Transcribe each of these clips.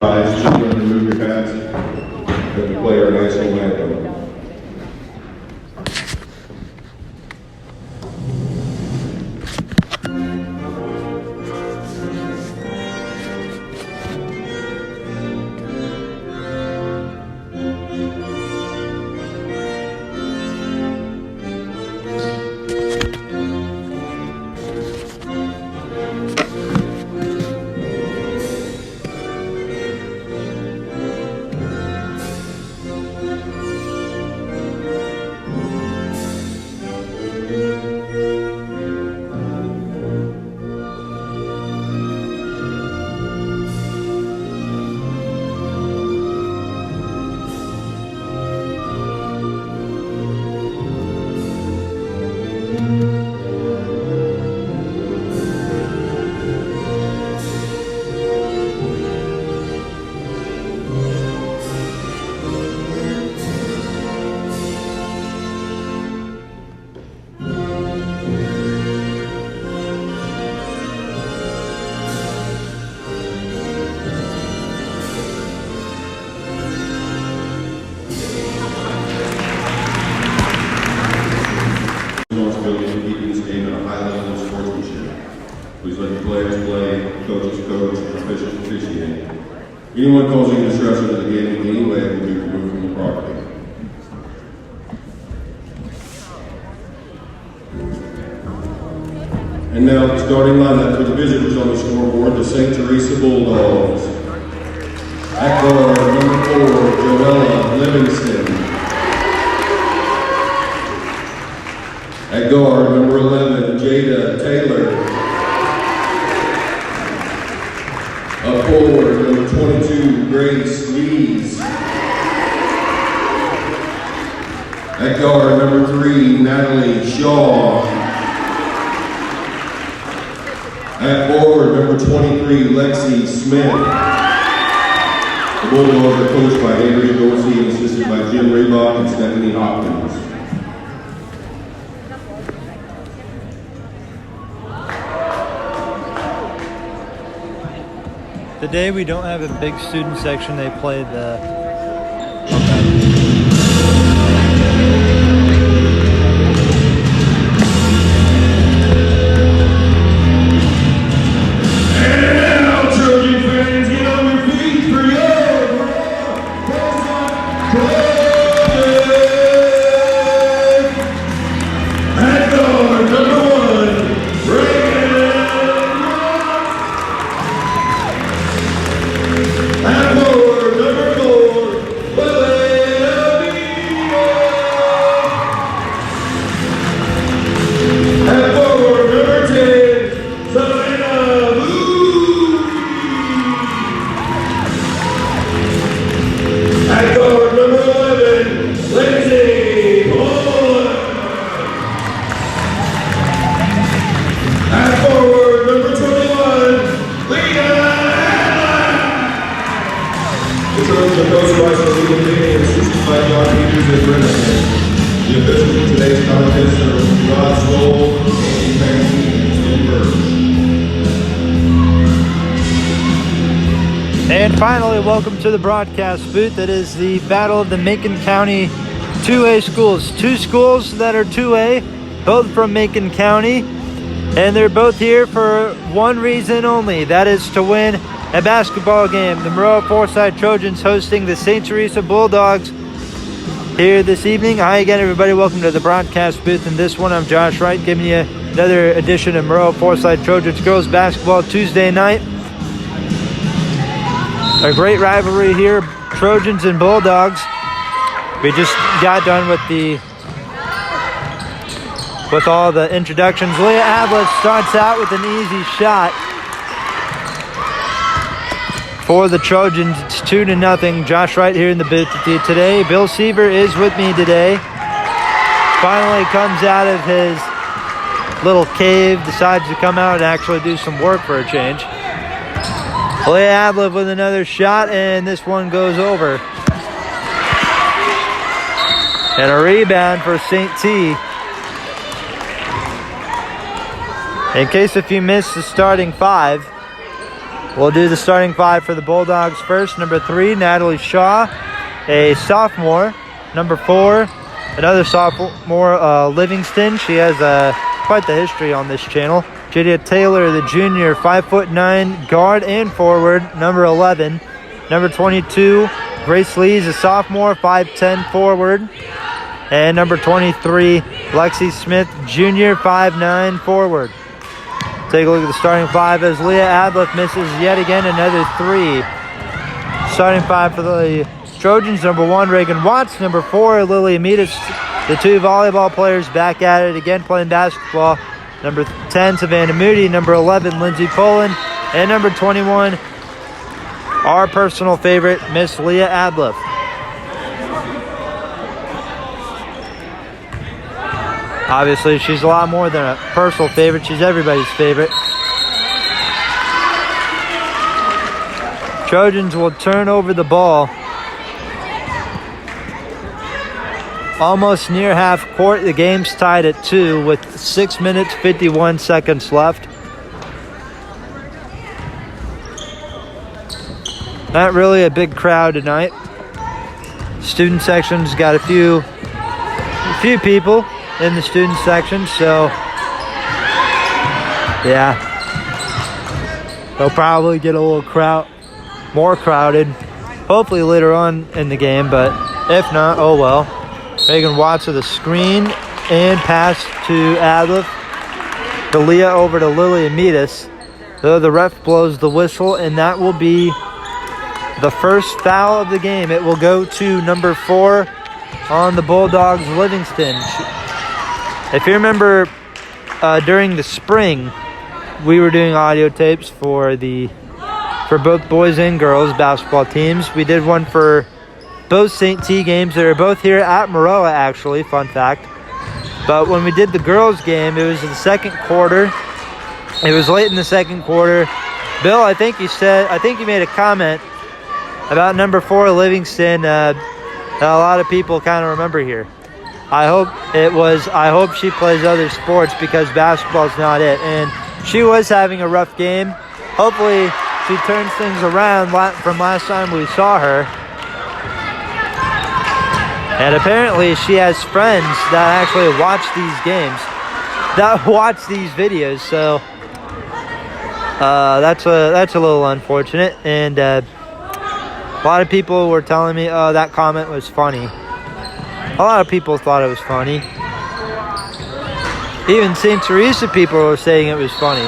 Children, remove your hats as we play our national anthem. Anyone causing disruption to the game in any way will be removed from the property. And now the starting lineup for the visitors on the scoreboard, the St. Teresa Bulldogs. At guard, number 4, Joella Livingston. At guard, number 11, Jada Taylor. Up forward, number 22, Grace Lees. At guard, number 3, Natalie Shaw. At forward, number 23, Lexi Smith. The Bulldogs are coached by Andrea Dorsey and assisted by Jim Reebok and Stephanie Hopkins. Today we don't have a big student section. They played the And now, Trojan fans, get on your feet for your at guard, number 1, Reagan. At forward, number 4, Lily. At forward, number 10, Savannah Blue. At guard, number 11, Lindsay Boyd. At forward, number 21, Leah. The Trojans are coached by Selena Lee and assisted by John Peters and Brennan. The officials of today's contest are Rod Stoll, Andy Fancy, and Tim Burge. And finally, welcome to the broadcast booth. It is the Battle of the Macon County 2A schools. Two schools that are 2A, both from Macon County, and they're both here for one reason only. That is to win a basketball game. The Maroa Forsyth Trojans hosting the St. Teresa Bulldogs here this evening. Hi again, everybody. Welcome to the broadcast booth. In this one, I'm Josh Wright, giving you another edition of Maroa Forsyth Trojans girls basketball Tuesday night. A great rivalry here, Trojans and Bulldogs. We just got done with all the introductions. Leah Adler starts out with an easy shot for the Trojans. It's 2-0. Josh Wright here in the booth with you today. Bill Seaver is with me today. Finally comes out of his little cave, decides to come out and actually do some work for a change. Leah Adler with another shot, and this one goes over. And a rebound for St. T. In case if you missed the starting five, We'll do the starting 5 for the Bulldogs first. Number 3, Natalie Shaw, a sophomore. Number 4, another sophomore, Livingston. She has quite the history on this channel. Jada Taylor, the junior, 5'9", guard and forward. Number 11. Number 22, Grace Lee's a sophomore, 5'10", forward. And number 23, Lexi Smith, junior, 5'9", forward. Take a look at the starting 5 as Leah Adliff misses yet again another 3. Starting 5 for the Trojans, number 1, Reagan Watts. Number 4, Lily Amitas. The 2 volleyball players back at it again playing basketball. Number 10, Savannah Moody. Number 11, Lindsay Poland. And number 21, our personal favorite, Miss Leah Adliff. Obviously, she's a lot more than a personal favorite. She's everybody's favorite. Trojans will turn over the ball. Almost near half court. The game's tied at 2 with 6 minutes, 51 seconds left. Not really a big crowd tonight. Student section's got a few people in the student section, so yeah, they'll probably get a little more crowded, hopefully later on in the game, but if not, oh well. Reagan Watts with a screen and pass to Adliff. To Leah over to Lily Amitas. Though the ref blows the whistle, and that will be the first foul of the game. It will go to number 4 on the Bulldogs, Livingston. If you remember, during the spring, we were doing audio tapes for both boys and girls basketball teams. We did one for both St. T games. They were both here at Maroa, actually, fun fact. But when we did the girls game, it was in the second quarter. It was late in the second quarter. Bill, I think you made a comment about number 4, Livingston, that a lot of people kind of remember here. I hope she plays other sports because basketball's not it. And she was having a rough game. Hopefully she turns things around from last time we saw her. And apparently she has friends that actually watch these games, that watch these videos. So that's a little unfortunate. And a lot of people were telling me, oh, that comment was funny. A lot of people thought it was funny. Even St. Teresa people were saying it was funny.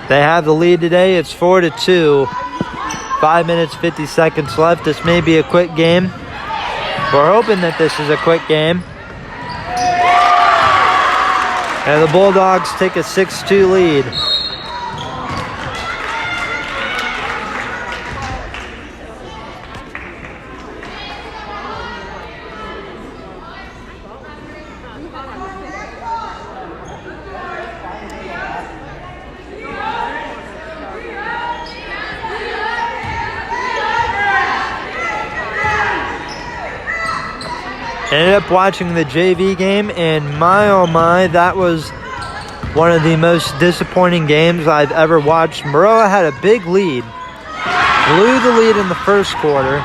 They have the lead today. It's 4-2. 5 minutes, 50 seconds left. This may be a quick game. We're hoping that this is a quick game. And the Bulldogs take a 6-2 lead. Ended up watching the JV game, and my oh my, that was one of the most disappointing games I've ever watched. Maroa had a big lead, blew the lead in the first quarter.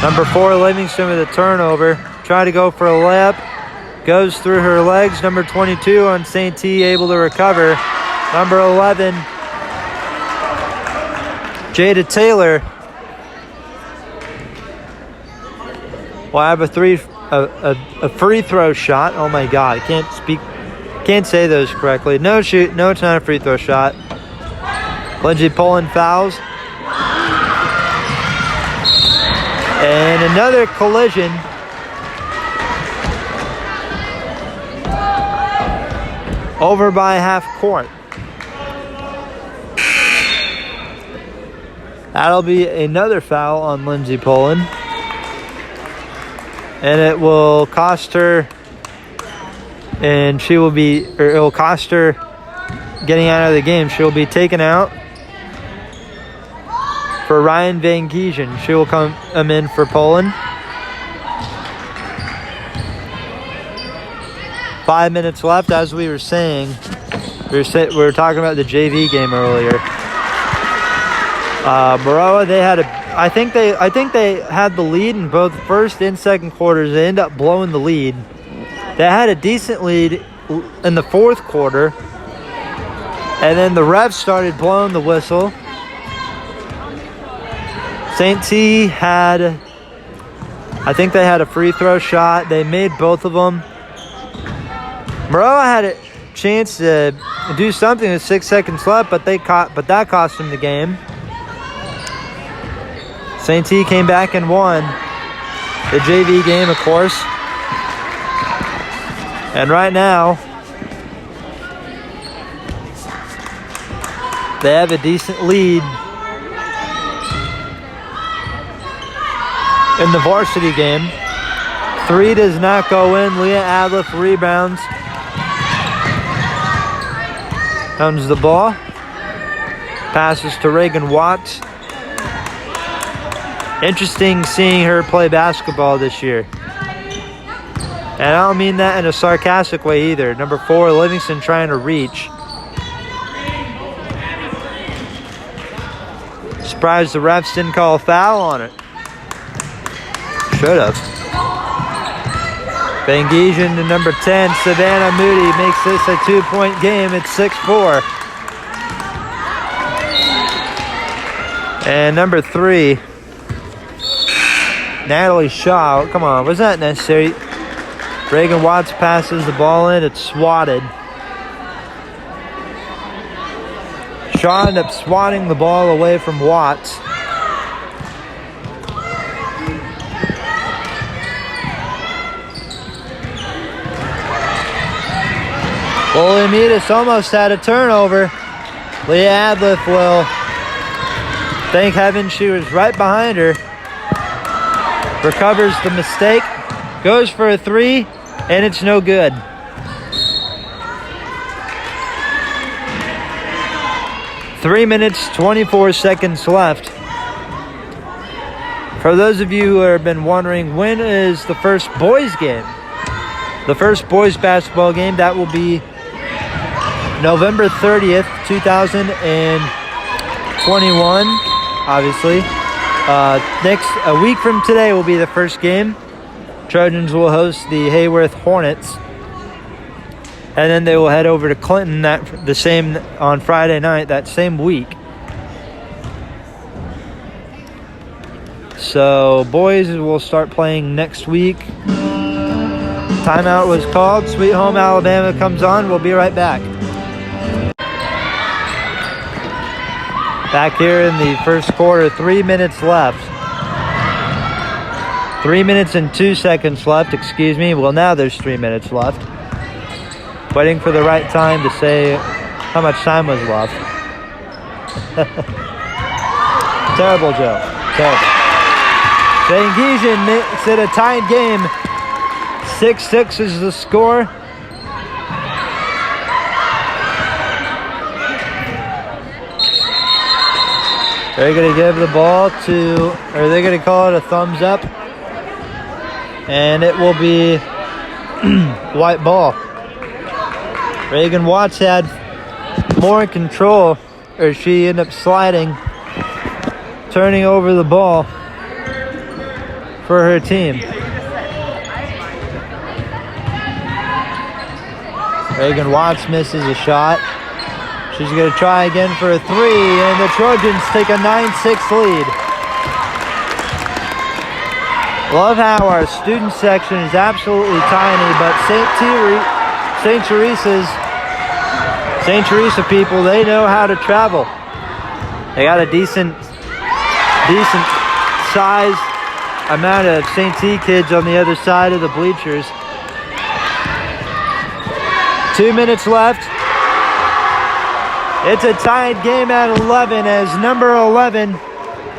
Number 4, Livingston with a turnover. Tried to go for a layup, goes through her legs. Number 22 on St. T able to recover. Number 11, Jada Taylor, will have a free throw shot. Oh my God, I can't say those correctly. No, it's not a free throw shot. Lindsay Poland fouls. And another collision. Over by half court. That'll be another foul on Lindsay Poland. And it will cost her, it will cost her getting out of the game. She'll be taken out for Ryan Van Giesen. She will come in for Poland. 5 minutes left. As we were saying, we were talking about the JV game earlier. Maroa, I think they had the lead in both first and second quarters. They ended up blowing the lead. They had a decent lead in the fourth quarter, and then the refs started blowing the whistle. St. T had, I think they had a free throw shot. They made both of them. Maroa had a chance to do something with 6 seconds left, but that cost them the game. St. T came back and won the JV game, of course. And right now, they have a decent lead in the varsity game. 3 does not go in. Leah Adliff rebounds. Comes the ball. Passes to Reagan Watts. Interesting seeing her play basketball this year. And I don't mean that in a sarcastic way either. Number 4, Livingston trying to reach. Surprised the refs didn't call a foul on it. Should have. Bangesian to number 10, Savannah Moody makes this a 2-point game. It's 6-4. And number 3, Natalie Shaw. Come on, was that necessary? Reagan Watts passes the ball in. It's swatted. Shaw ended up swatting the ball away from Watts. Oleamidas almost had a turnover. Leah Adliff will thank heaven she was right behind her. Recovers the mistake. Goes for a 3, and it's no good. Three minutes, 24 seconds left. For those of you who have been wondering, when is the first boys game? The first boys basketball game, that will be November 30th, 2021, obviously. A week from today will be the first game. Trojans will host the Hayworth Hornets. And then they will head over to Clinton on Friday night, that same week. So boys will start playing next week. Timeout was called. Sweet Home Alabama comes on. We'll be right back. Back here in the first quarter, 3 minutes left. 3 minutes and 2 seconds left, excuse me. Well, now there's 3 minutes left. Waiting for the right time to say how much time was left. Terrible joke. Terrible. Bangesian makes it a tied game. 6-6 is the score. They're going to give the ball or they're going to call it a thumbs up. And it will be white ball. Reagan Watts had more control, or she ended up sliding, turning over the ball for her team. Reagan Watts misses a shot. She's going to try again for a 3, and the Trojans take a 9-6 lead. Love how our student section is absolutely tiny, but St. Teresa people, they know how to travel. They got a decent size amount of St. T kids on the other side of the bleachers. 2 minutes left. It's a tied game at 11 as number 11,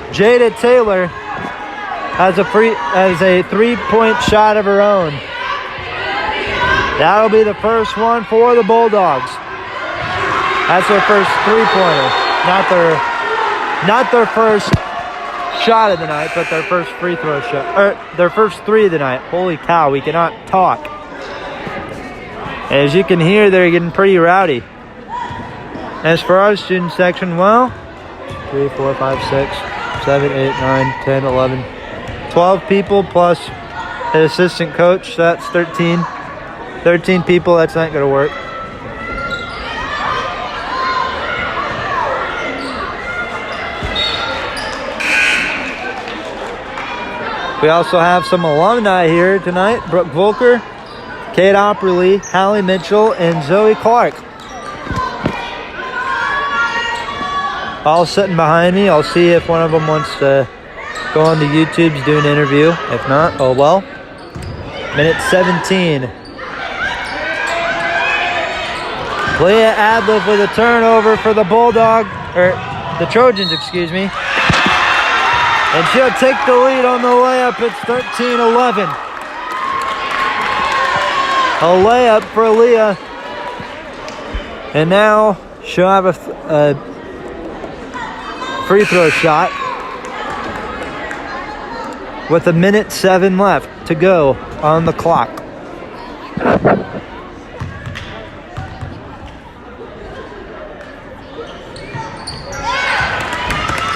Jada Taylor, has a 3-point shot of her own. That'll be the first one for the Bulldogs. That's their first 3-pointer. Not their first shot of the night, but their first free throw shot. Or their first 3 of the night. Holy cow, we cannot talk. As you can hear, they're getting pretty rowdy. As for our student section, well, 3, 4, 5, 6, 7, 8, 9, 10, 11, 12 people plus an assistant coach. So that's 13. 13 people, that's not going to work. We also have some alumni here tonight. Brooke Volker, Kate Opperly, Hallie Mitchell, and Zoe Clark. All sitting behind me. I'll see if one of them wants to go on to YouTube to do an interview. If not, oh well. Minute 17. Leah Adliff with a turnover for the the Trojans, excuse me. And she'll take the lead on the layup. It's 13-11. A layup for Leah. And now she'll have a free throw shot with 1:07 left to go on the clock.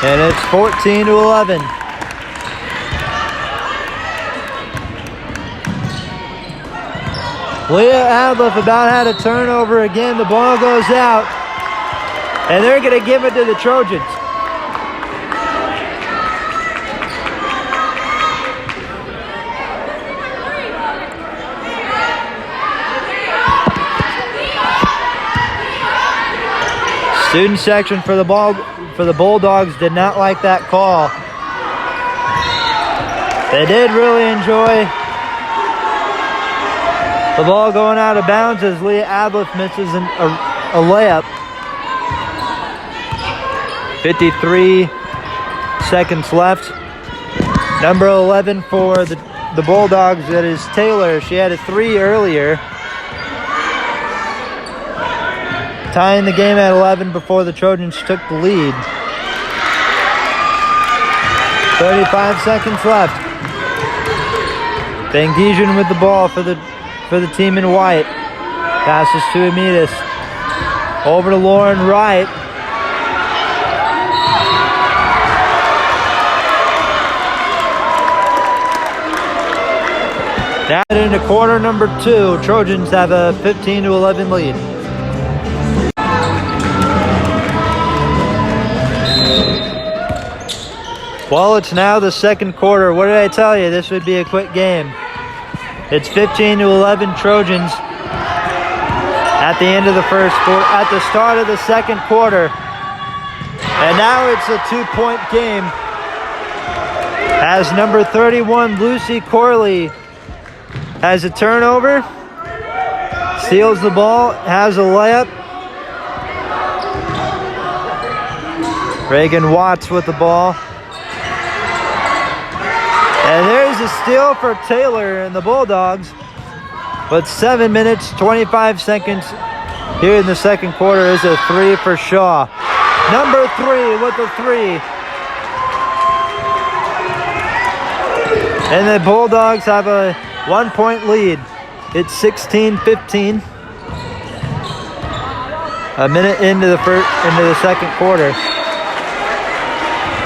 And it's 14-11. Leah Adliff about had a turnover again. The ball goes out. And they're going to give it to the Trojans. Student section for the Bulldogs did not like that call. They did really enjoy the ball going out of bounds as Leah Adliff misses a layup. 53 seconds left. Number 11 for the Bulldogs, that is Taylor. She had a 3 earlier. Tying the game at 11 before the Trojans took the lead. 35 seconds left. Bangesian with the ball for the team in white. Passes to Amidas. Over to Lauren Wright. Now into quarter number 2. Trojans have a 15-11 lead. Well, it's now the second quarter. What did I tell you? This would be a quick game. It's 15-11 Trojans at the end of the first quarter, at the start of the second quarter. And now it's a 2-point game as number 31, Lucy Corley, has a turnover, steals the ball, has a layup. Reagan Watts with the ball. And there's a steal for Taylor and the Bulldogs. But 7 minutes, 25 seconds here in the second quarter is a 3 for Shaw. Number 3 with the 3. And the Bulldogs have a 1-point lead. It's 16-15. A minute into the second quarter.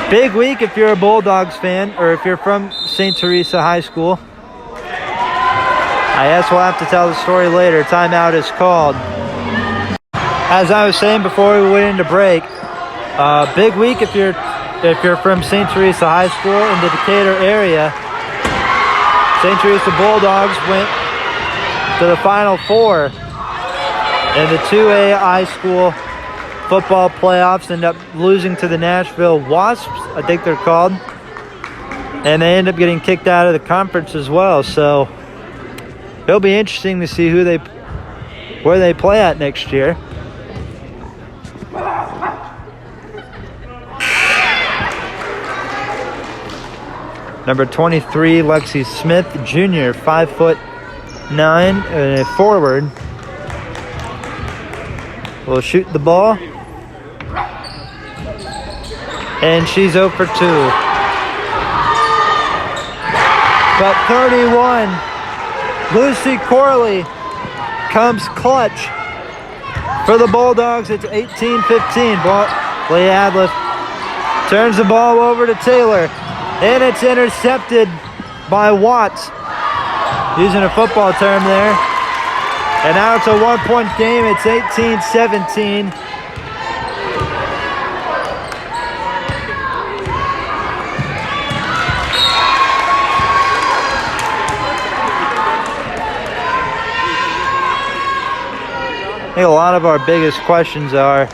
Big week if you're a Bulldogs fan, or if you're from St. Teresa High School. I guess we'll have to tell the story later. Timeout is called. As I was saying before we went into break, big week if you're from St. Teresa High School in the Decatur area. St. Teresa Bulldogs went to the Final Four in the 2A high school football playoffs. End up losing to the Nashville Wasps, I think they're called. And they end up getting kicked out of the conference as well. So it'll be interesting to see where they play at next year. Number 23, Lexi Smith, junior, 5'9", and a forward. Will shoot the ball. And she's 0 for 2. But 31, Lucy Corley comes clutch for the Bulldogs. It's 18-15. Lee Adliff turns the ball over to Taylor, and it's intercepted by Watts, using a football term there. And now it's a 1-point game. It's 18-17. I think a lot of our biggest questions are,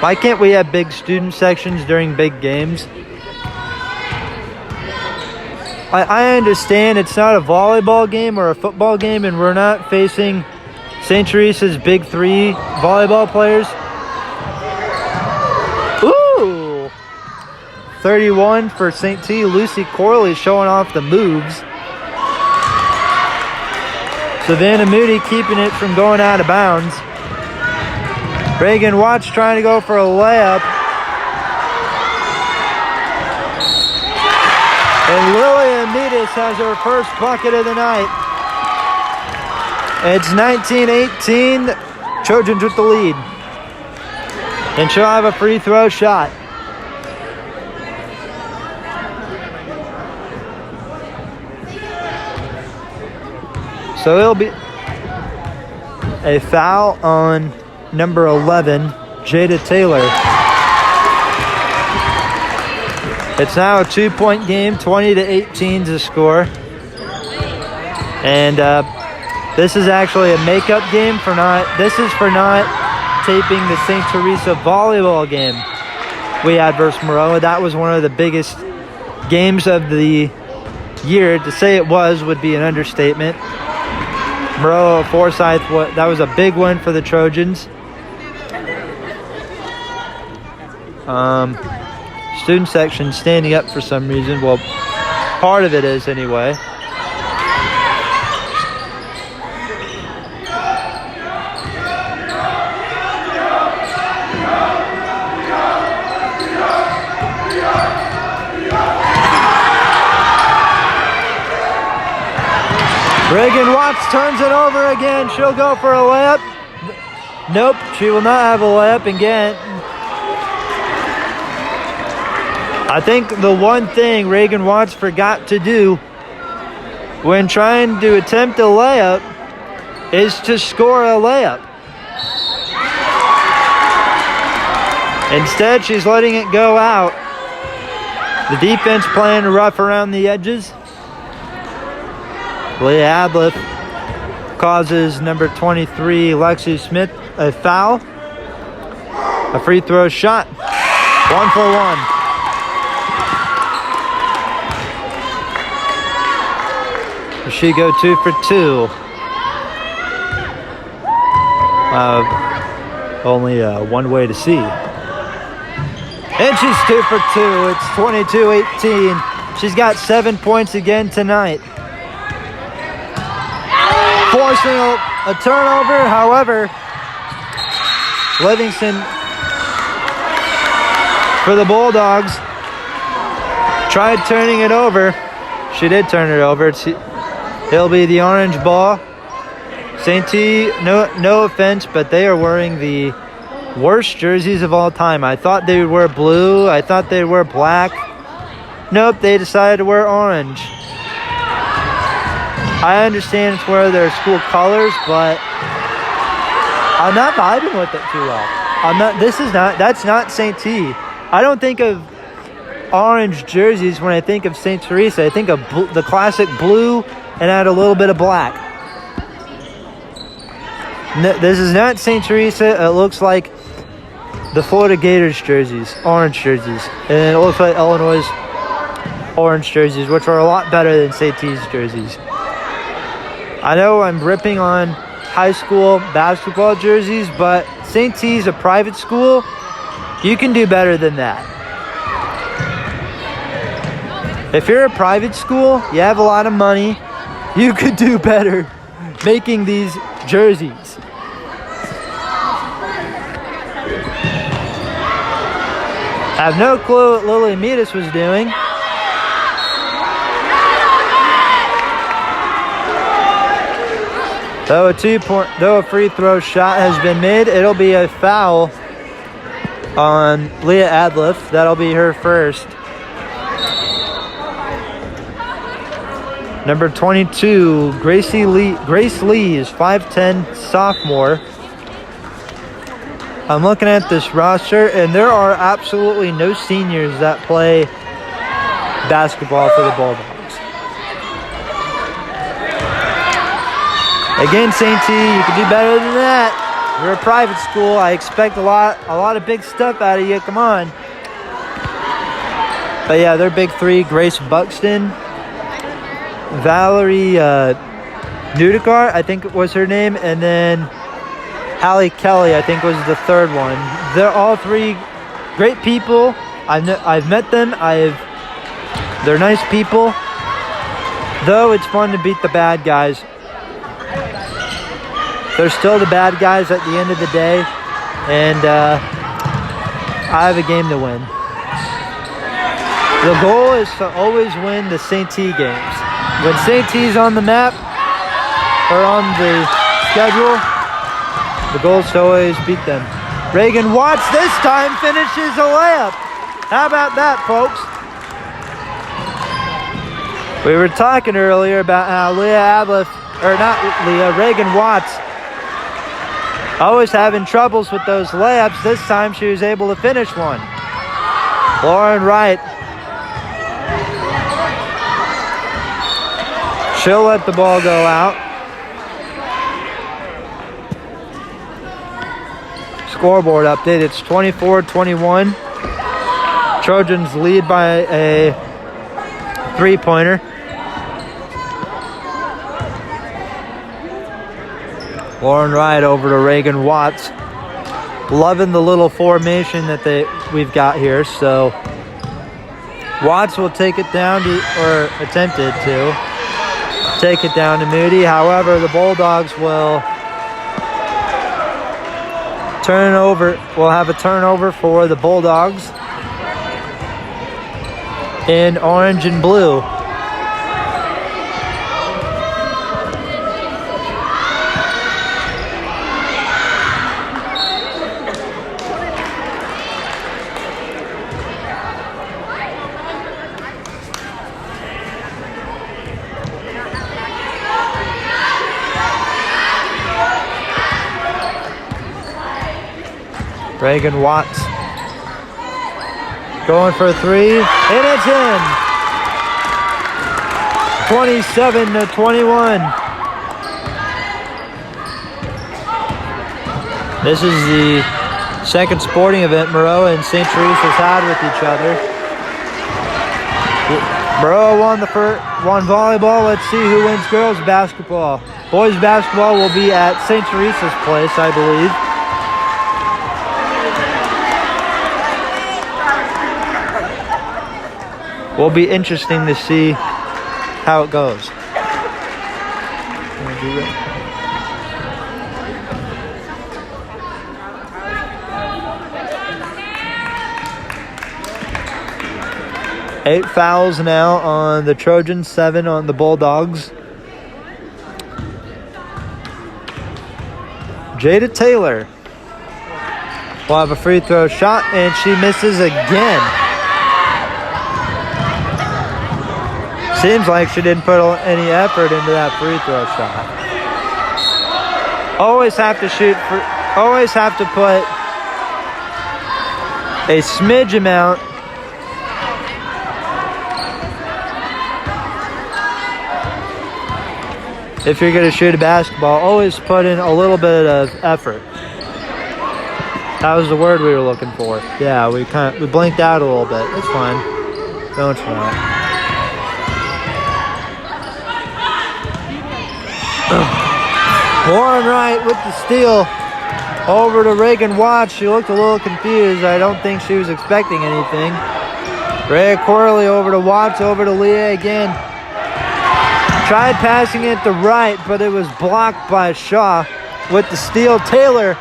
why can't we have big student sections during big games? I understand it's not a volleyball game or a football game, and we're not facing St. Teresa's big three volleyball players. Ooh! 31 for St. T. Lucy Corley showing off the moves. Savannah Moody keeping it from going out of bounds. Reagan Watts trying to go for a layup. And Lily Amidas has her first bucket of the night. It's 19-18, Trojans with the lead. And she'll have a free throw shot. So it'll be a foul on number 11, Jada Taylor. It's now a 2-point game, 20-18 to score. And this is actually a makeup game for not taping the St. Teresa volleyball game we had versus Maroa. That was one of the biggest games of the year. To say it would be an understatement. Maroa Forsyth, that was a big win for the Trojans. Student section standing up for some reason. Well, part of it is anyway. Reagan Watts turns it over again. She'll go for a layup. Nope, she will not have a layup again. I think the one thing Reagan Watts forgot to do when trying to attempt a layup is to score a layup. Instead, she's letting it go out. The defense playing rough around the edges. Leah Adliff causes number 23, Lexi Smith, a foul. A free throw shot. 1 for 1. She go 2 for 2. Only one way to see. And she's 2 for 2. It's 22-18. She's got 7 points again tonight. Forcing a turnover, however, Livingston for the Bulldogs tried turning it over. She did turn it over. It'll be the orange ball. St. T, no offense, but they are wearing the worst jerseys of all time. I thought they would wear blue. I thought they'd wear black. Nope, they decided to wear orange. I understand it's where their school colors, but I'm not vibing with it too well. That's not St. T. I don't think of orange jerseys when I think of St. Teresa. I think of the classic blue and add a little bit of black. No, this is not St. Teresa. It looks like the Florida Gators jerseys, orange jerseys. And it looks like Illinois' orange jerseys, which are a lot better than St. T's jerseys. I know I'm ripping on high school basketball jerseys, but St. T's a private school. You can do better than that. If you're a private school, you have a lot of money, you could do better making these jerseys. I have no clue what Lily Amidas was doing. Though a free throw shot has been made, it'll be a foul on Leah Adliff. That'll be her first. Number 22, Grace Lee is 5'10", sophomore. I'm looking at this roster, and there are absolutely no seniors that play basketball for the Bulldogs. Again, St. T, you can do better than that. You're a private school. I expect a lot of big stuff out of you. Come on. But yeah, their big three: Grace Buxton, Valerie Nudikar, I think was her name, and then Hallie Kelly, I think was the third one. They're all three great people. I've met them. They're nice people. Though it's fun to beat the bad guys. They're still the bad guys at the end of the day, and I have a game to win. The goal is to always win the St. T games. When St. T's on the map or on the schedule, the goal is to always beat them. Reagan Watts this time finishes a layup. How about that, folks? We were talking earlier about how Reagan Watts always having troubles with those layups. This time she was able to finish one. Lauren Wright. She'll let the ball go out. Scoreboard update. It's 24-21. Trojans lead by a three-pointer. Lauren Wright over to Reagan Watts. Loving the little formation that we've got here. So Watts will take it down or attempted to take it down to Moody. However, the Bulldogs will turn over. We'll have a turnover for the Bulldogs in orange and blue. Reagan Watts going for a three, and it's in. 27-21. This is the second sporting event Maroa and St. Teresa's had with each other. Maroa won volleyball. Let's see who wins girls basketball. Boys basketball will be at St. Teresa's place, I believe. Will be interesting to see how it goes. 8 fouls now on the Trojans, 7 on the Bulldogs. Jada Taylor will have a free throw shot, and she misses again. Seems like she didn't put any effort into that free throw shot. Always have to always have to put a smidge amount if you're going to shoot a basketball. Always put in a little bit of effort. That was the word we were looking for. Yeah, we blinked out a little bit. It's fine. Don't try. Lauren Wright with the steal over to Reagan Watts. She looked a little confused. I don't think she was expecting anything. Rhea Corley over to Watts, over to Leah again. Tried passing it to Wright, but it was blocked by Shaw with the steal. Taylor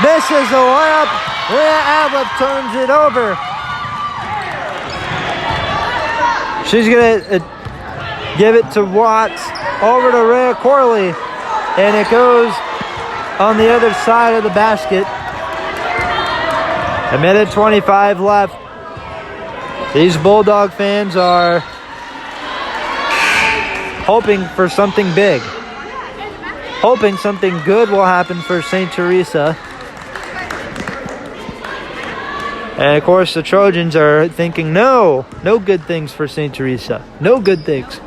misses the layup. Leah Adliff turns it over. She's going to give it to Watts. Over to Rhea Corley. and it goes on the other side of the basket. A minute 25 left. These Bulldog fans are hoping for something big. Hoping something good will happen for St. Teresa. And of course the Trojans are thinking, no good things for St. Teresa. No good things.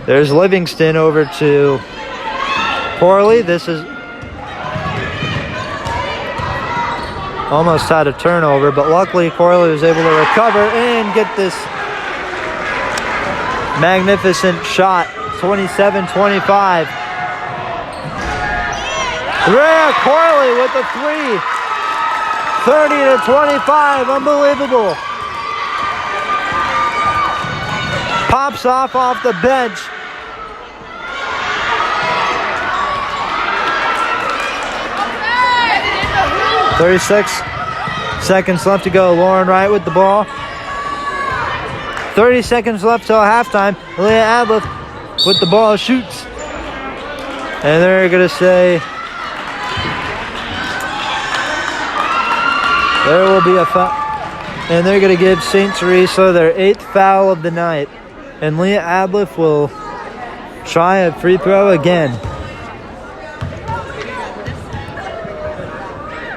There's Livingston over to Corley. This is almost had a turnover, but luckily Corley was able to recover and get this magnificent shot. 27-25. Rhea Corley with the three. 30-25. Unbelievable. Pops off the bench. Okay. 36 seconds left to go. Lauren Wright with the ball. 30 seconds left till halftime. Leah Adliff with the ball shoots. And they're going to say there will be a foul. And they're going to give St. Teresa their 8th foul of the night. And Leah Adliff will try a free throw again.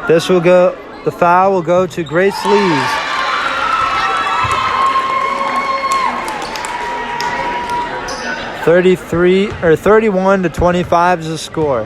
The foul will go to Grace Lees. 31-25 is the score.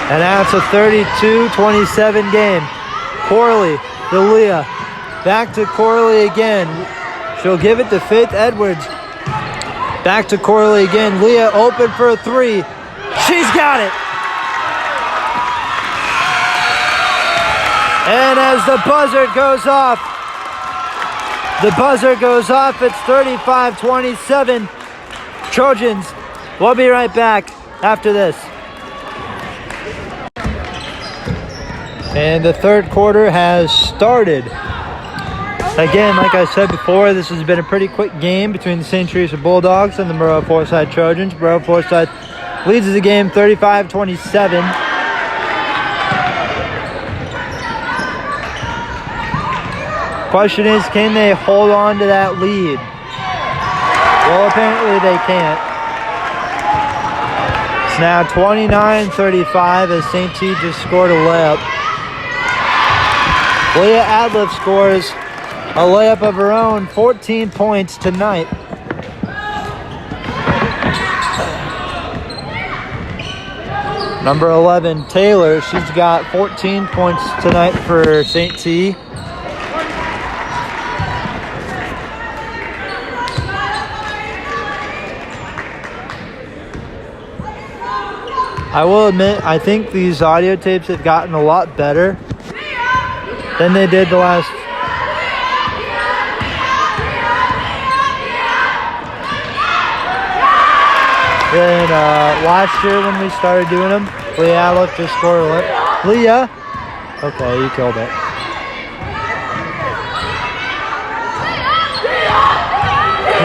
And now it's a 32-27 game. Corley to Leah. Back to Corley again. She'll give it to Faith Edwards. Back to Corley again. Leah open for a three. She's got it. And as the buzzer goes off, it's 35-27. Trojans. We'll be right back after this. And the third quarter has started. Again, like I said before, this has been a pretty quick game between the St. Teresa Bulldogs and the Maroa Forsyth Trojans. Maroa Forsyth leads the game 35-27. Question is, can they hold on to that lead? Well, apparently they can't. It's now 29-35 as St. T just scored a layup. Leah Adliff scores a layup of her own, 14 points tonight. Number 11, Taylor, she's got 14 points tonight for St. T. I will admit, I think these audio tapes have gotten a lot better than they did the last. Then last year when we started doing them, Leah Adliff just scored a Leah. Okay, you killed it.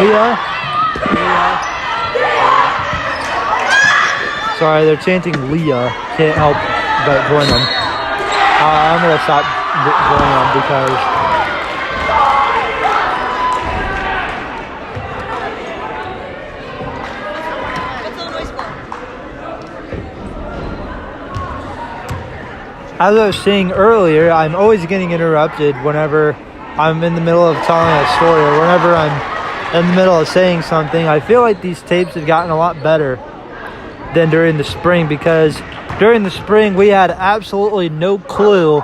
Leah. Sorry, they're chanting Leah. Can't help but join them. I'm going to stop joining them because as I was saying earlier, I'm always getting interrupted whenever I'm in the middle of telling a story or whenever I'm in the middle of saying something. I feel like these tapes have gotten a lot better than during the spring, because during the spring we had absolutely no clue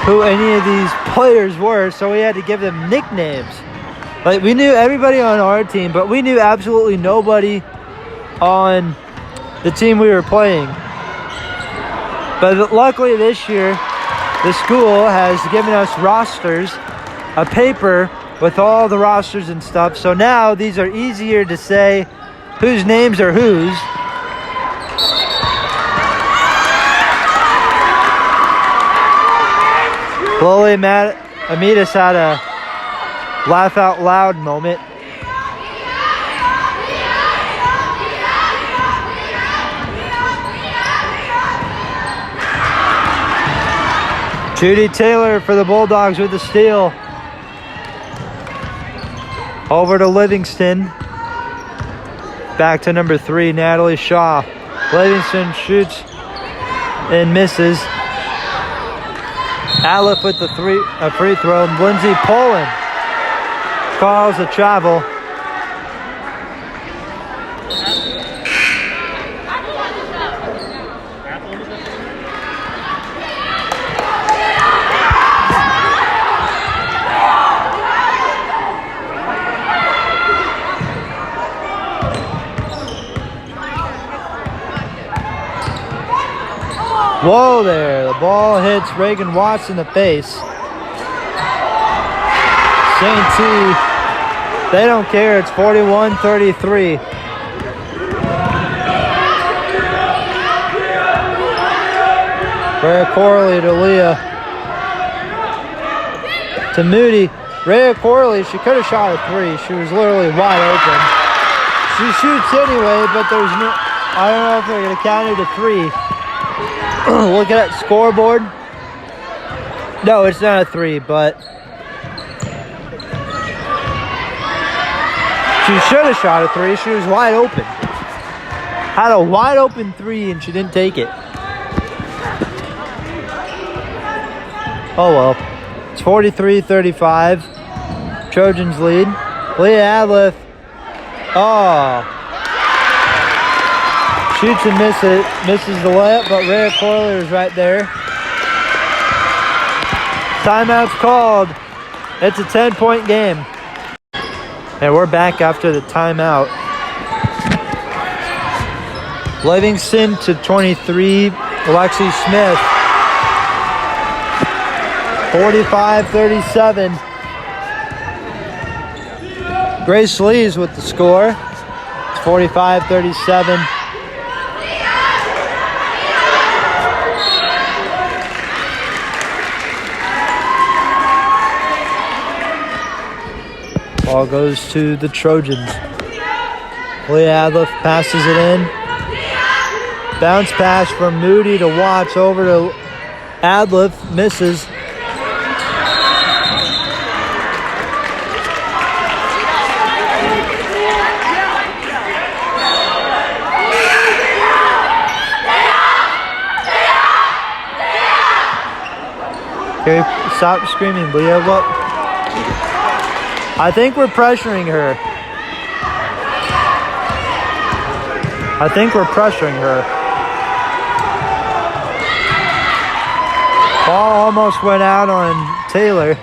who any of these players were, so we had to give them nicknames. Like, we knew everybody on our team, but we knew absolutely nobody on the team we were playing. But luckily this year, the school has given us rosters, a paper with all the rosters and stuff. So now these are easier to say whose names are whose. Chloe Amidas had a laugh out loud moment. Judy Taylor for the Bulldogs with the steal. Over to Livingston. Back to number 3, Natalie Shaw. Livingston shoots and misses. Aleph with the free throw. Lindsay Poland calls a travel. Whoa there, the ball hits Reagan Watts in the face. St. T, they don't care, it's 41-33. Rhea Corley to Leah. To Moody. Rhea Corley, she could have shot a 3. She was literally wide open. She shoots anyway, but there's no, I don't know if they're going to count it a 3. Look at that scoreboard. No, it's not a 3, but she should have shot a 3. She was wide open. Had a wide open 3 and she didn't take it. Oh well. It's 43-35. Trojans lead. Leah Adleff. Oh. Shoots and misses the layup, but Rhea Corley is right there. Timeout's called. It's a 10-point game. And we're back after the timeout. Livingston to 23, Alexi Smith. 45-37. Grace Lees with the score. It's 45-37. Ball goes to the Trojans. Leah Adleff passes it in. Bounce pass from Moody to Watts over to Adleff. Misses. Okay, stop screaming, Leah. What? I think we're pressuring her. Ball almost went out on Taylor.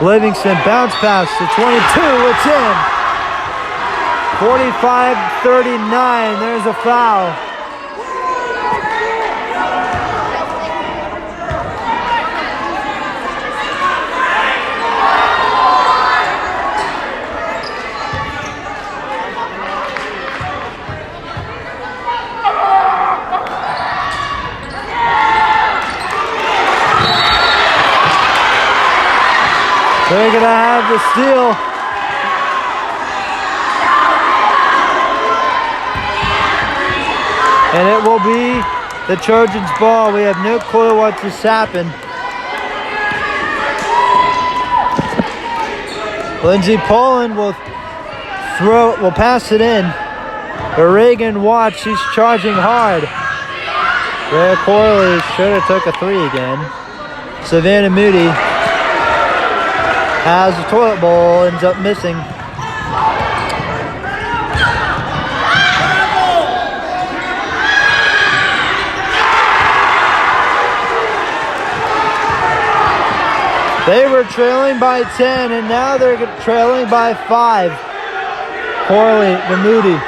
Livingston bounce pass to 22. It's in. 45-39. There's a foul. They're going to have the steal. And it will be the Trojans' ball. We have no clue what just happened. Lindsay Poland will pass it in. But Reagan Watts, she's charging hard. Rhea Corley should have took a 3 again. Savannah Moody has the toilet bowl, ends up missing. They were trailing by 10, and now they're trailing by 5. Corley to Moody.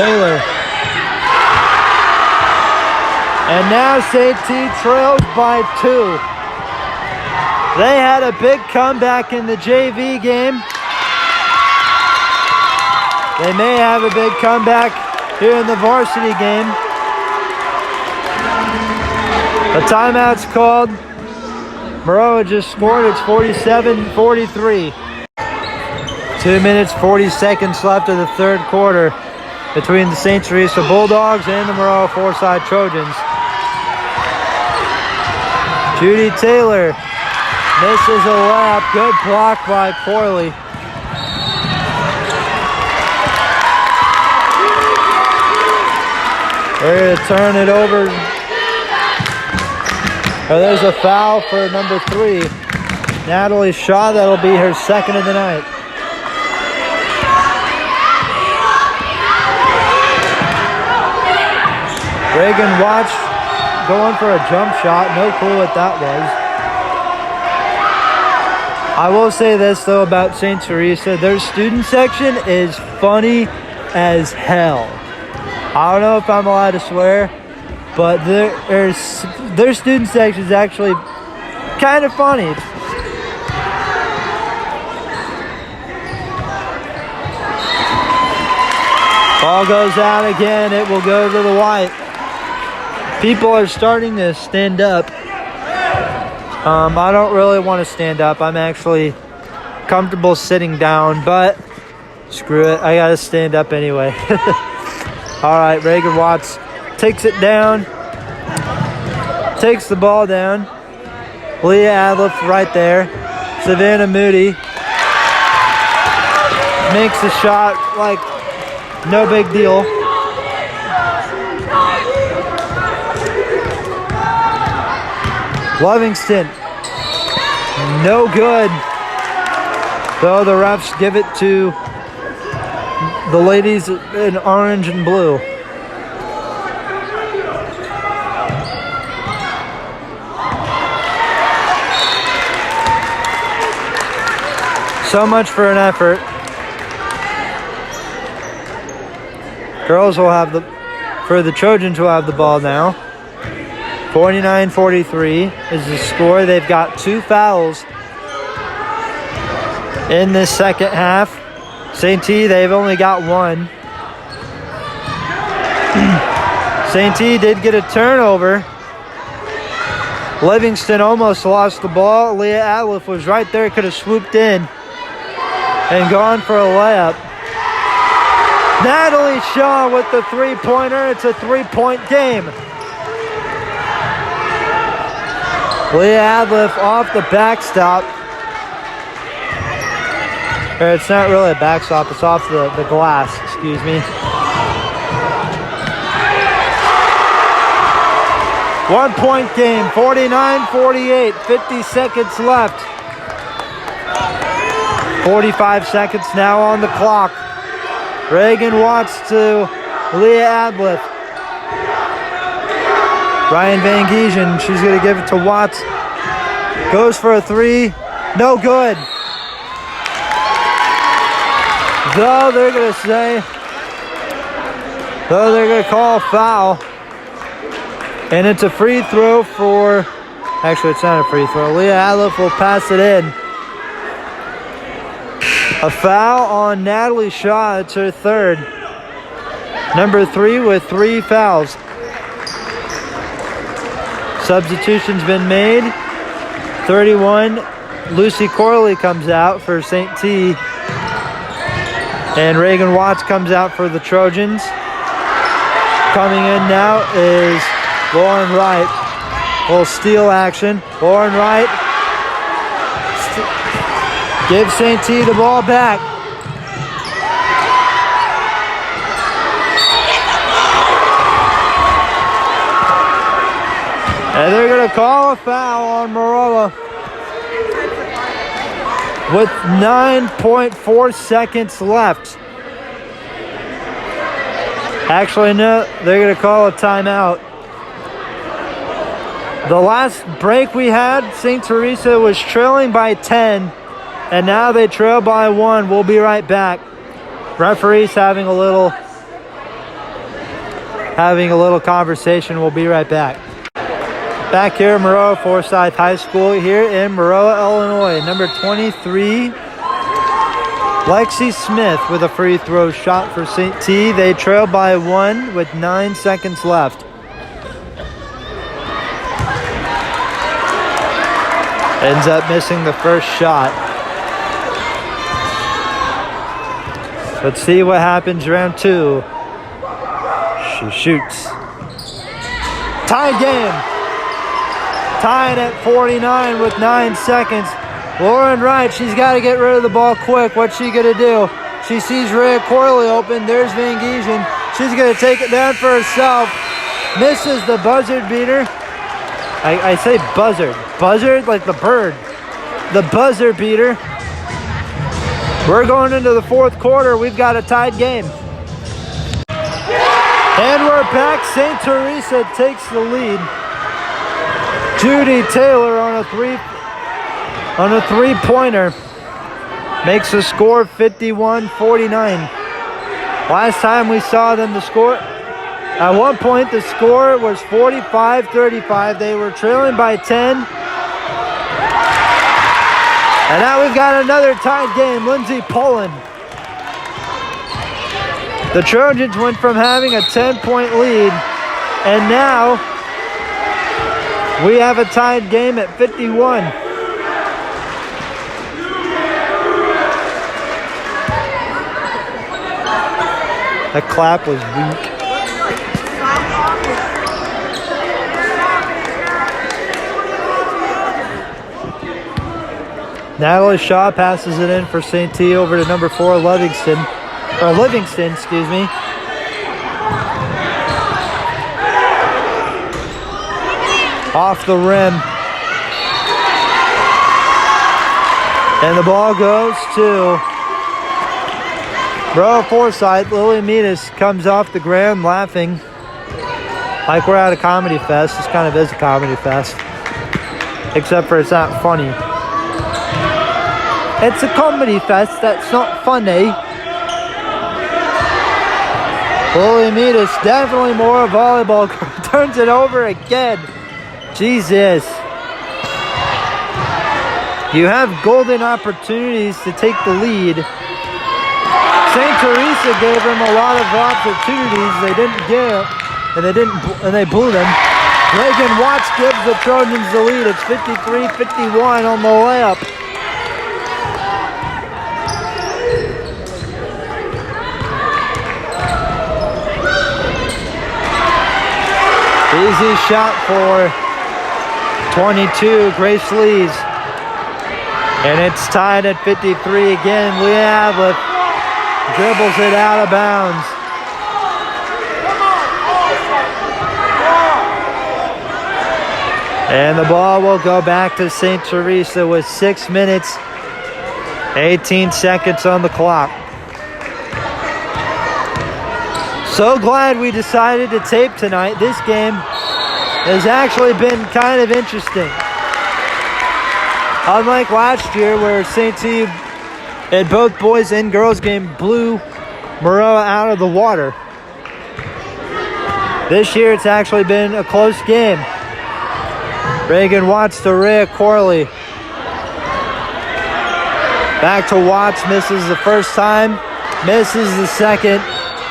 Taylor. And now St. T trails by 2. They had a big comeback in the JV game. They may have a big comeback here in the varsity game. A timeout's called. Maroa just scored. It's 47-43. 2 minutes, 40 seconds left of the third quarter between the St. Teresa Bulldogs and the Maroa Forsyth Trojans. Judy Taylor misses a layup. Good block by Corley. We're going to turn it over. Oh, there's a foul for number 3. Natalie Shaw. That'll be her second of the night. Reagan Watch going for a jump shot. No clue what that was. I will say this, though, about St. Teresa. Their student section is funny as hell. I don't know if I'm allowed to swear, but their student section is actually kind of funny. Ball goes out again. It will go to the white. People are starting to stand up. I don't really want to stand up. I'm actually comfortable sitting down, but screw it. I got to stand up anyway. All right, Reagan Watts takes it down. Takes the ball down. Leah Adliff right there. Savannah Moody makes the shot like no big deal. Livingston, no good. Though the refs give it to the ladies in orange and blue. So much for an effort. Girls will have the Trojans will have the ball now. 49-43 is the score. They've got 2 fouls in this second half. St. T, they've only got 1. St. T did get a turnover. Livingston almost lost the ball. Leah Adliff was right there, could have swooped in and gone for a layup. Natalie Shaw with the 3-pointer. It's a 3-point game. Leah Adliff off the backstop. Or it's not really a backstop, it's off the glass, excuse me. 1-point game, 49-48, 50 seconds left. 45 seconds now on the clock. Reagan Watts to Leah Adliff. Ryan Van Giesen, she's going to give it to Watts. Goes for a 3. No good. Though they're going to call a foul. And it's a free throw for... Actually, it's not a free throw. Leah Adliff will pass it in. A foul on Natalie Shaw. It's her third. Number 3 with 3 fouls. Substitution's been made. 31, Lucy Corley comes out for St. T. And Reagan Watts comes out for the Trojans. Coming in now is Lauren Wright. A little steal action. Lauren Wright gives St. T the ball back. And they're going to call a foul on Maroa with 9.4 seconds left. Actually, no, they're going to call a timeout. The last break we had, St. Teresa was trailing by 10, and now they trail by 1. We'll be right back. Referee's having a little having a little conversation. We'll be right back. Back here at Maroa Forsyth High School here in Maroa, Illinois. Number 23, Lexi Smith with a free throw shot for St. T. They trail by 1 with 9 seconds left. Ends up missing the first shot. Let's see what happens round 2. She shoots. Tie game. Tied at 49 with 9 seconds. Lauren Wright, she's got to get rid of the ball quick. What's she going to do? She sees Rhea Corley open. There's Van Giesen. She's going to take it down for herself. Misses the buzzard beater. I say buzzard. Buzzard like the bird. The buzzer beater. We're going into the fourth quarter. We've got a tied game. And we're back. St. Teresa takes the lead. Judy Taylor on a three-pointer makes the score 51-49. Last time we saw them, the score at one point the score was 45-35. They were trailing by 10. And now we've got another tied game. Lindsay Pullen. The Trojans went from having a 10-point lead, and now we have a tied game at 51. That clap was weak. Natalie Shaw passes it in for St. T over to number 4, Livingston, excuse me. Off the rim. And the ball goes to Maroa Forsyth. Lily Metis comes off the ground laughing like we're at a comedy fest. This kind of is a comedy fest. Except for it's not funny. It's a comedy fest that's not funny. Lily Metis, definitely more volleyball. Turns it over again. Jesus. You have golden opportunities to take the lead. St. Teresa gave them a lot of opportunities they didn't get, and they blew them. Reagan Watts gives the Trojans the lead. It's 53-51 on the layup. Easy shot for 22, Grace Lees. And it's tied at 53 again. Leah Adliff dribbles it out of bounds. And the ball will go back to St. Teresa with 6 minutes, 18 seconds on the clock. So glad we decided to tape tonight. This game has actually been kind of interesting. Unlike last year where St. T in both boys and girls game blew Maroa out of the water. This year it's actually been a close game. Reagan Watts to Rhea Corley. Back to Watts, misses the first time, misses the second,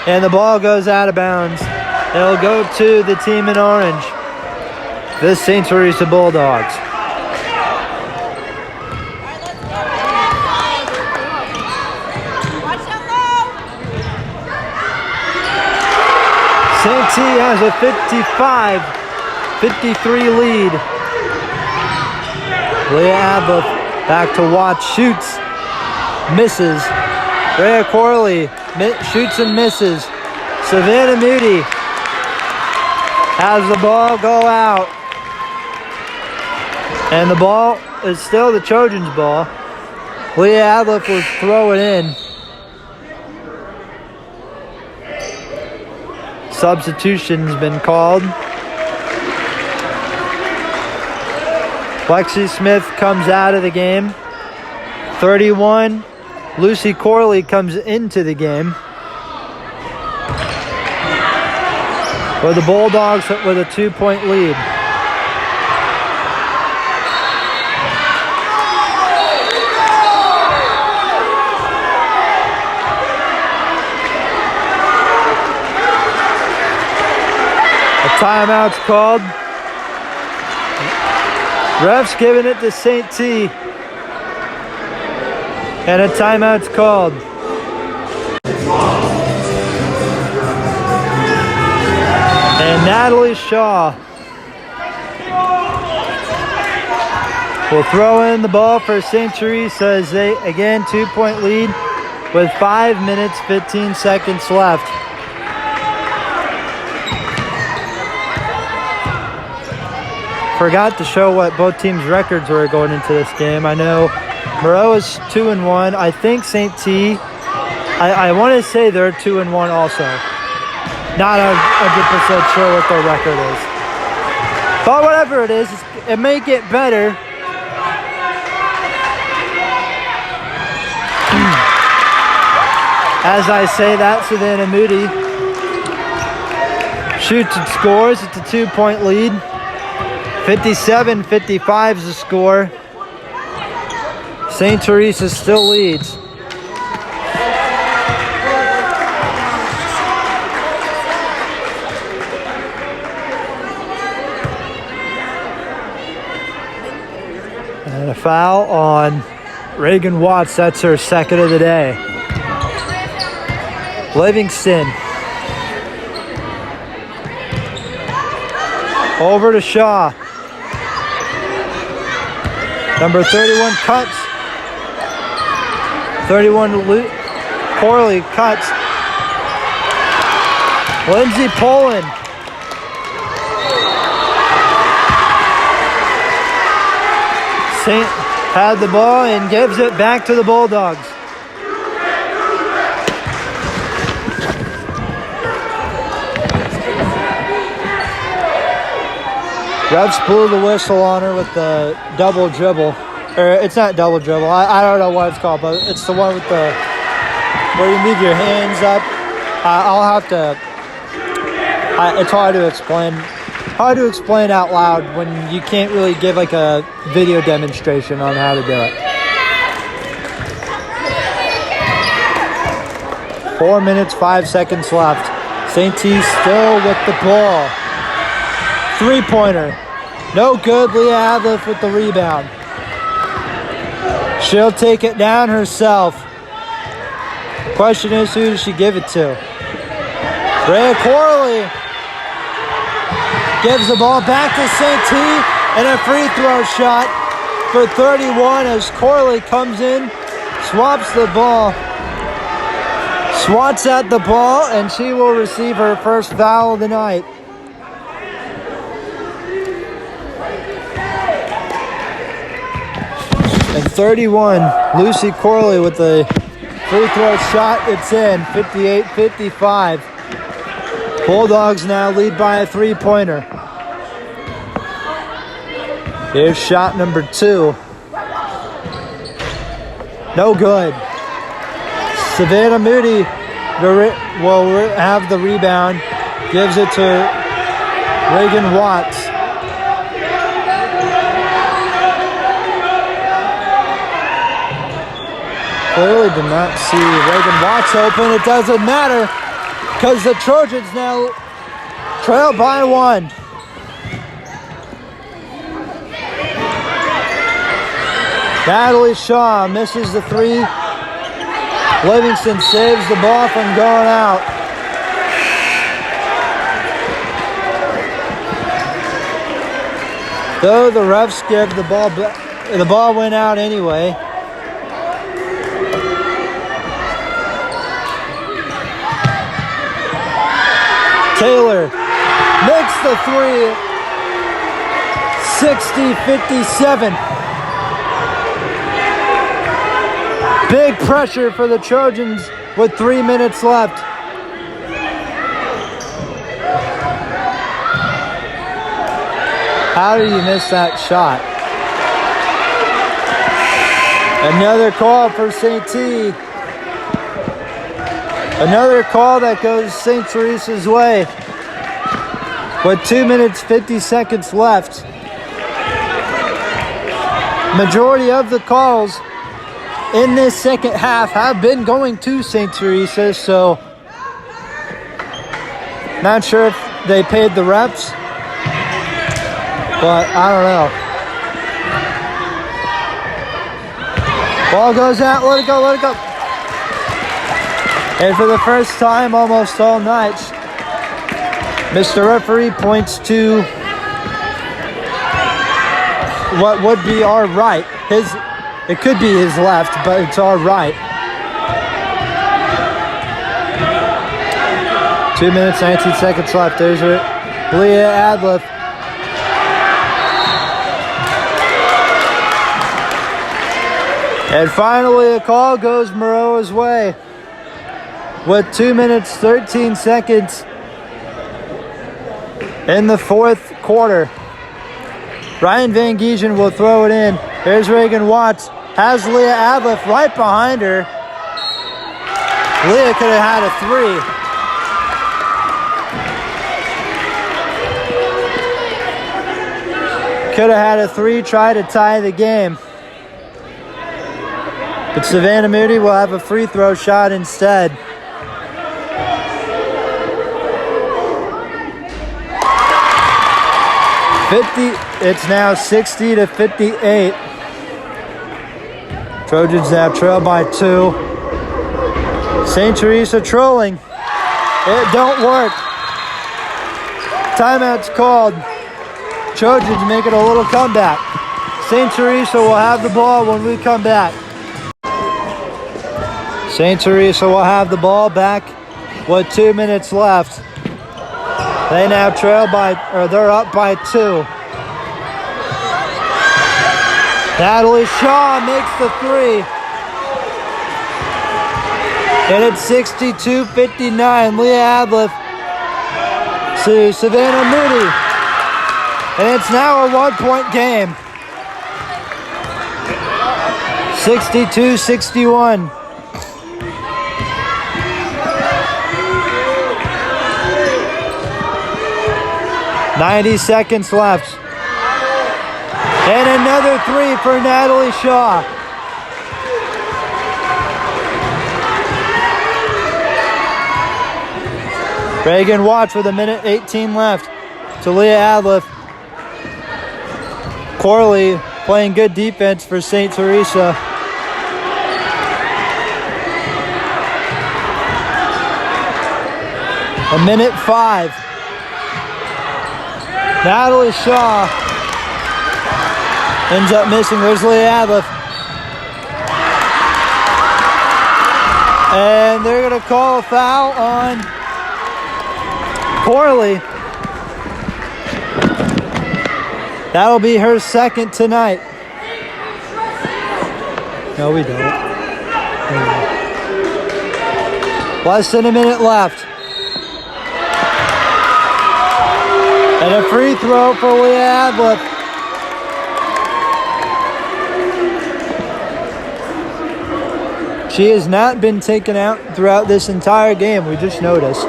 and the ball goes out of bounds. It'll go to the team in orange, the St. Teresa Bulldogs. St. T has a 55-53 lead. Leah Adliff back to Watts, shoots, misses. Rhea Corley shoots and misses. Savannah Moody has the ball go out. And the ball is still the Trojans' ball. Leah Adliff will throw it in. Substitution's been called. Lexi Smith comes out of the game. 31. Lucy Corley comes into the game. for the Bulldogs with a 2-point lead. A timeout's called. Ref's giving it to St. T. And a timeout's called. And Natalie Shaw will throw in the ball for St. Teresa as they, again, 2-point lead with 5 minutes, 15 seconds left. Forgot to show what both teams' records were going into this game. I know Maroa's 2-1. I think St. T, I want to say they're 2-1 also. Not 100% sure what their record is. But whatever it is, it may get better. As I say that, Savannah Moody shoots and scores. It's a 2-point lead. 57-55 is the score. St. Teresa still leads. And a foul on Reagan Watts. That's her second of the day. Livingston. Over to Shaw. Number 31 cuts. 31 Corley cuts. Lindsay Poland. Saint had the ball and gives it back to the Bulldogs. Refs blew the whistle on her with the double dribble. Or it's not double dribble. I don't know what it's called, but it's the one with the where you move your hands up. I'll have to. It's hard to explain. Hard to explain out loud when you can't really give like a video demonstration on how to do it. 4 minutes, 5 seconds left. St. T still with the ball. 3-pointer. No good. Leah Adliff with the rebound. She'll take it down herself. Question is, who does she give it to? Rhea Corley gives the ball back to St. T, and a free throw shot for 31 as Corley comes in, swaps the ball, swats at the ball, and she will receive her first foul of the night. And 31, Lucy Corley with the free throw shot. It's in, 58-55. Bulldogs now lead by a 3-pointer. Here's shot number 2. No good. Savannah Moody will have the rebound. Gives it to Reagan Watts. Clearly did not see Reagan Watts open. It doesn't matter because the Trojans now trail by 1. Natalie Shaw misses the 3. Livingston saves the ball from going out. Though the refs give the ball back, the ball went out anyway. Taylor makes the 3. 60-57. Big pressure for the Trojans with 3 minutes left. How do you miss that shot? Another call for St. T. Another call that goes St. Teresa's way. with 2 minutes 50 seconds left. Majority of the calls in this second half have been going to St. Teresa, so not sure if they paid the refs, but I don't know. Ball goes out, let it go, let it go. And for the first time almost all night, Mr. Referee points to what would be our right. It could be his left, but it's our right. 2 minutes, 19 seconds left. There's Leah Adliff. And finally, a call goes Maroa's way with 2 minutes, 13 seconds in the fourth quarter. Ryan Van Giesen will throw it in. There's Reagan Watts. Has Leah Adliff right behind her. Leah could have had a three. Could have had a three, try to tie the game. But Savannah Moody will have a free throw shot instead. It's now 60 to 58. Trojans now trail by 2. St. Teresa trolling. It don't work. Timeout's called. Trojans making a little comeback. St. Teresa will have the ball when we come back. St. Teresa will have the ball back with 2 minutes left. They now they're up by 2. Natalie Shaw makes the three. And it's 62-59. Leah Adliff to Savannah Moody. And it's now a 1-point game. 62-61. .90 seconds left. And another three for Natalie Shaw. Reagan Watts with 1:18 left to Leah Adliff. Corley playing good defense for St. Teresa. A 1:05. Natalie Shaw ends up missing. There's Leah Adliff. And they're going to call a foul on Corley. That'll be her second tonight. No, we don't. Less than a minute left. And a free throw for Leah Adliff. She has not been taken out throughout this entire game, we just noticed.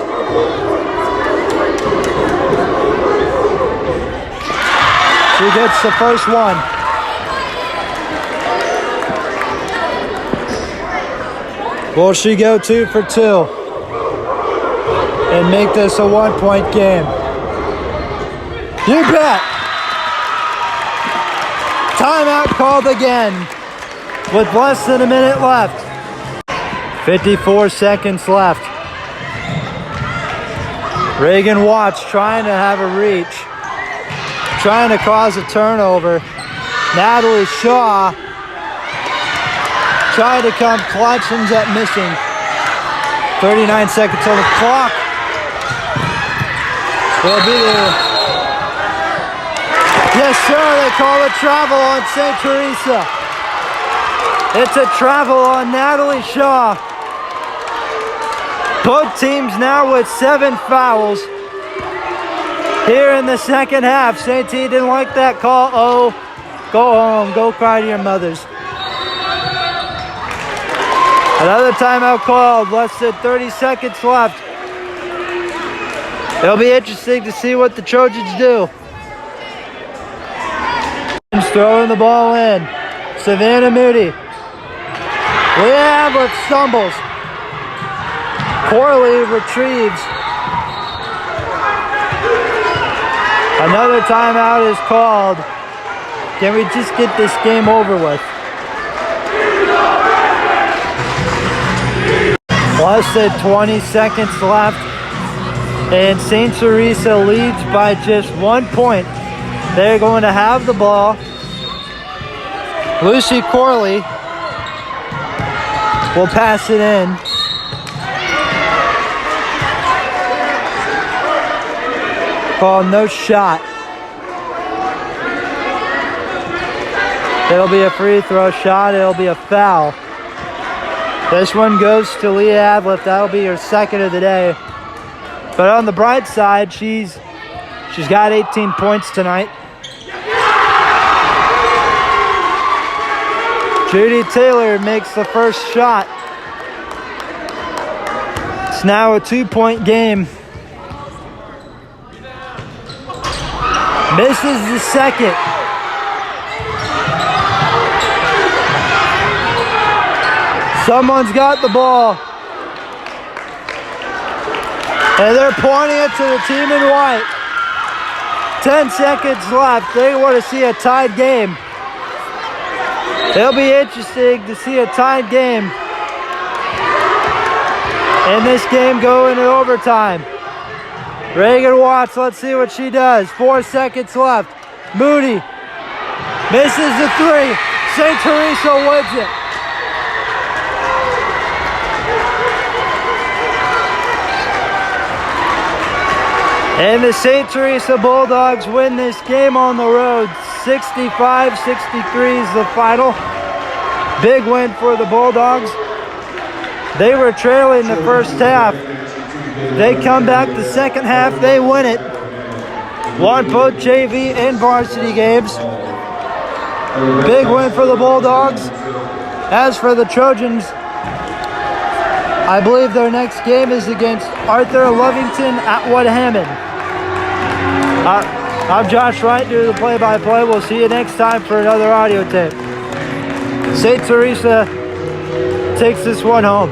She gets the first one. Will she go 2 for 2 and make this a 1-point game? You bet. Timeout called again with less than a minute left. 54 seconds left. Reagan Watts trying to have a reach. Trying to cause a turnover. Natalie Shaw trying to come clutch, ends up missing. 39 seconds on the clock. Will be there. Yes, sir, they call a travel on St. Teresa. It's a travel on Natalie Shaw. Both teams now with 7 fouls. Here in the second half, St. T didn't like that call. Oh, go home, go cry to your mothers. Another timeout called, less than 30 seconds left. It'll be interesting to see what the Trojans do. Throwing the ball in. Savannah Moody. Leav stumbles. Corley retrieves. Another timeout is called. Can we just get this game over with? Less than 20 seconds left. And St. Teresa leads by just 1 point. They're going to have the ball. Lucy Corley will pass it in. Call no shot. It'll be a free throw shot. It'll be a foul. This one goes to Leah Avliff. That'll be her second of the day. But on the bright side, she's got 18 points tonight. Judy Taylor makes the first shot. It's now a 2-point game. Misses the second. Someone's got the ball. And they're pointing it to the team in white. 10 seconds left. They want to see a tied game. It'll be interesting to see a tied game. And this game going in overtime. Reagan Watts, let's see what she does. 4 seconds left. Moody misses the three. St. Teresa wins it. And the St. Teresa Bulldogs win this game on the road. 65-63 is the final. Big win for the Bulldogs. They were trailing the first half. They come back the second half. They win it. Won both JV and varsity games. Big win for the Bulldogs. As for the Trojans, I believe their next game is against Arthur Lovington at Wood Hammond. I'm Josh Wright, doing the play-by-play. We'll see you next time for another audio tape. St. Teresa takes this one home.